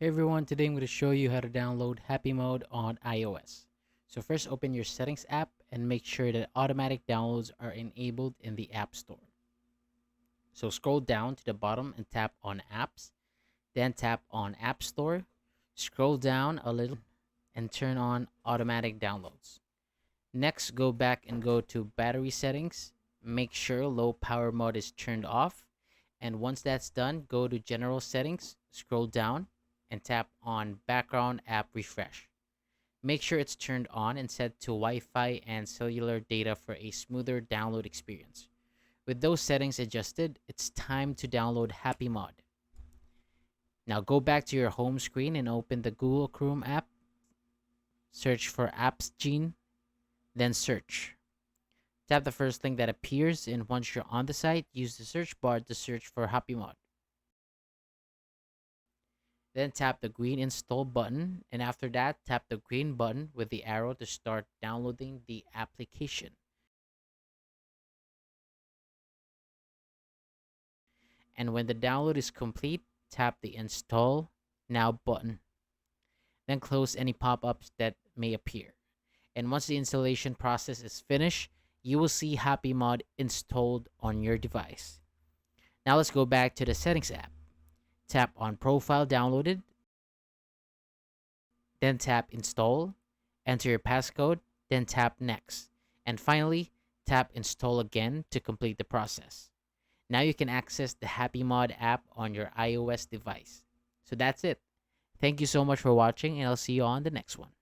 Hey everyone, today I'm going to show you how to download Happymod on iOS. So first open your settings app and make sure that automatic downloads are enabled in the App Store. So scroll down to the bottom and tap on apps, then tap on App Store, scroll down a little and turn on automatic downloads. Next, go back and go to battery settings, make sure low power mode is turned off, and once that's done, go to general settings, scroll down and tap on background app refresh. Make sure it's turned on and set to Wi-Fi and cellular data for a smoother download experience. With those settings adjusted, it's time to download Happymod. Now go back to your home screen and open the Google Chrome app. Search for Apps Gene, then search. Tap the first link that appears, and once you're on the site, use the search bar to search for Happymod. Then tap the green install button, and after that, tap the green button with the arrow to start downloading the application. And when the download is complete, tap the install now button. Then close any pop-ups that may appear. And once the installation process is finished, you will see Happymod installed on your device. Now let's go back to the settings app. Tap on profile downloaded, then tap install, enter your passcode, then tap next, and finally tap install again to complete the process. Now you can access the Happymod app on your iOS device. So that's it. Thank you so much for watching, and I'll see you on the next one.